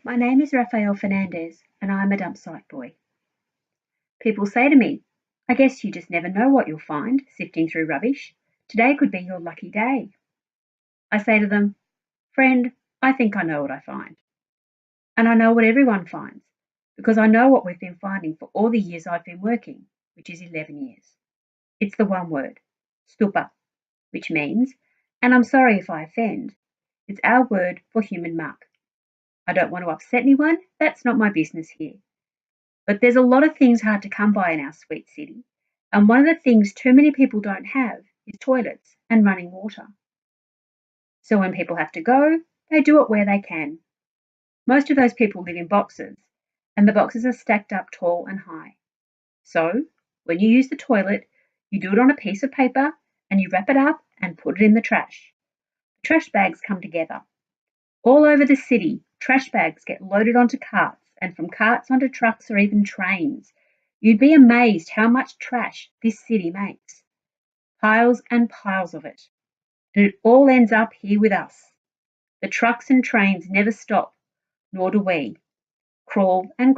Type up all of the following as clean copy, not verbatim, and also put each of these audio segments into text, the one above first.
My name is Rafael Fernandez, and I'm a dump site boy. People say to me, I guess you just never know what you'll find sifting through rubbish. Today could be your lucky day. I say to them, friend, I think I know what I find. And I know what everyone finds, because I know what we've been finding for all the years I've been working, which is 11 years. It's the one word, stupa, which means, and I'm sorry if I offend, it's our word for human muck. I don't want to upset anyone, that's not my business here. But there's a lot of things hard to come by in our sweet city, and one of the things too many people don't have is toilets and running water. So when people have to go, they do it where they can. Most of those people live in boxes, and the boxes are stacked up tall and high. So when you use the toilet, you do it on a piece of paper and you wrap it up and put it in the trash. The trash bags come together. All over the city, trash bags get loaded onto carts and from carts onto trucks or even trains. You'd be amazed how much trash this city makes. Piles and piles of it. And it all ends up here with us. The trucks and trains never stop, nor do we. Crawl and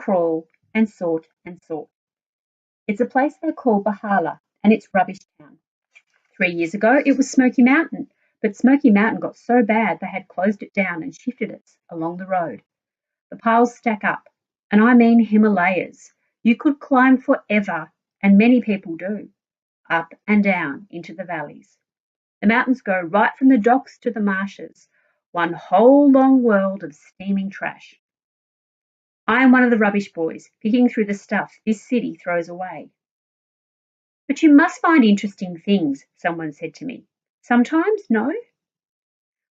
sort and sort. It's a place they call Bahala, and it's rubbish town. 3 years ago, it was Smoky Mountain, but Smoky Mountain got so bad they had closed it down and shifted it along the road. The piles stack up, and I mean Himalayas. You could climb forever, and many people do, up and down into the valleys. The mountains go right from the docks to the marshes, one whole long world of steaming trash. I am one of the rubbish boys, picking through the stuff this city throws away. But you must find interesting things, someone said to me. Sometimes, no?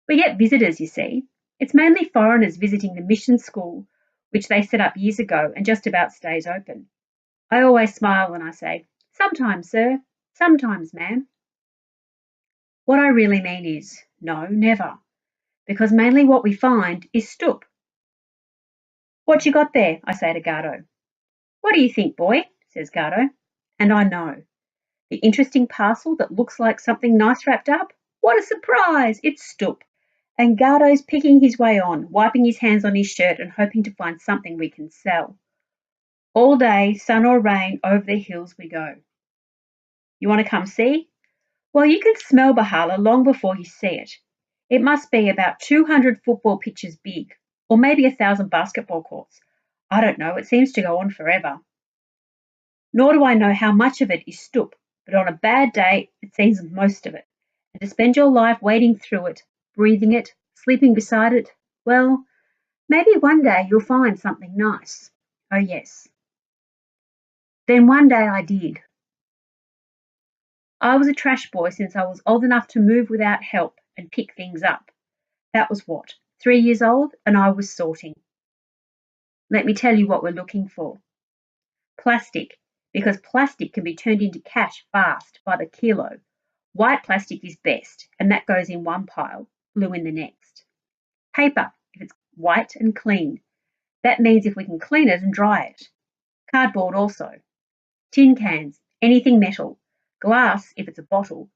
We get visitors, you see. It's mainly foreigners visiting the mission school, which they set up years ago and just about stays open. I always smile when I say, sometimes, sir, sometimes, ma'am. What I really mean is, no, never, because mainly what we find is stoop. What you got there? I say to Gardo. What do you think, boy? Says Gardo. And I know. The interesting parcel that looks like something nice wrapped up? What a surprise! It's stoop. And Gardo's picking his way on, wiping his hands on his shirt and hoping to find something we can sell. All day, sun or rain, over the hills we go. You want to come see? Well, you can smell Bahala long before you see it. It must be about 200 football pitches big, or maybe 1,000 basketball courts. I don't know, it seems to go on forever. Nor do I know how much of it is stoop, but on a bad day, it seems most of it. And to spend your life wading through it, breathing it, sleeping beside it, well, maybe one day you'll find something nice. Oh, yes. Then one day I did. I was a trash boy since I was old enough to move without help and pick things up. That was what, 3 years old, and I was sorting. Let me tell you what we're looking for. Plastic, because plastic can be turned into cash fast by the kilo. White plastic is best, and that goes in one pile, blue in the next. Paper, if it's white and clean. That means if we can clean it and dry it. Cardboard also. Tin cans, anything metal. Glass, if it's a bottle.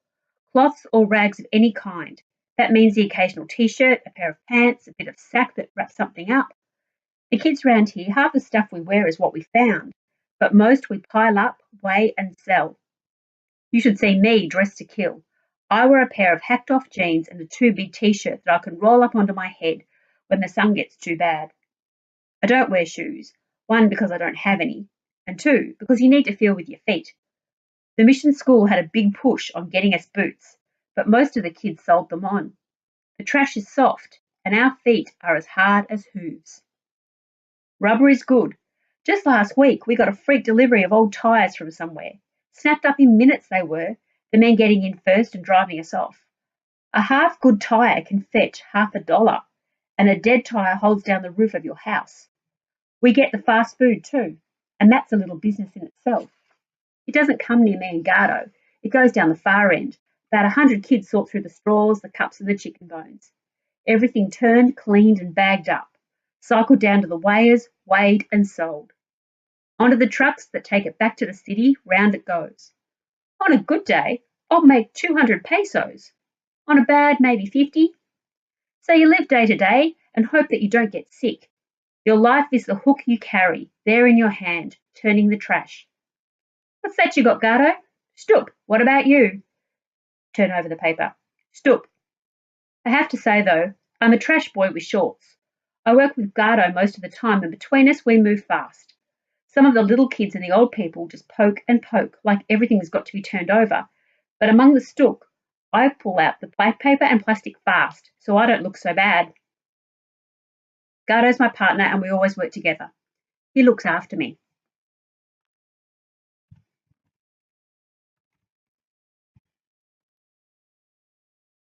Cloths or rags of any kind. That means the occasional t-shirt, a pair of pants, a bit of sack that wraps something up. The kids round here, half the stuff we wear is what we found, but most we pile up, weigh and sell. You should see me dressed to kill. I wear a pair of hacked off jeans and a too big t-shirt that I can roll up onto my head when the sun gets too bad. I don't wear shoes, one because I don't have any, and two because you need to feel with your feet. The mission school had a big push on getting us boots, but most of the kids sold them on. The trash is soft, and our feet are as hard as hooves. Rubber is good. Just last week we got a freak delivery of old tyres from somewhere. Snapped up in minutes they were, the men getting in first and driving us off. A half good tyre can fetch $50, and a dead tyre holds down the roof of your house. We get the fast food too, and that's a little business in itself. It doesn't come near me and Gardo. It goes down the far end. About 100 kids sort through the straws, the cups and the chicken bones. Everything turned, cleaned and bagged up. Cycled down to the weighers, weighed and sold. Onto the trucks that take it back to the city, round it goes. On a good day, I'll make 200 pesos. On a bad, maybe 50. So you live day to day and hope that you don't get sick. Your life is the hook you carry, there in your hand, turning the trash. What's that you got, Gardo? Stoop. What about you? Turn over the paper. Stoop. I have to say, though, I'm a trash boy with shorts. I work with Gardo most of the time, and between us we move fast. Some of the little kids and the old people just poke and poke like everything's got to be turned over. But among the stook, I pull out the black paper and plastic fast, so I don't look so bad. Gardo's my partner and we always work together. He looks after me.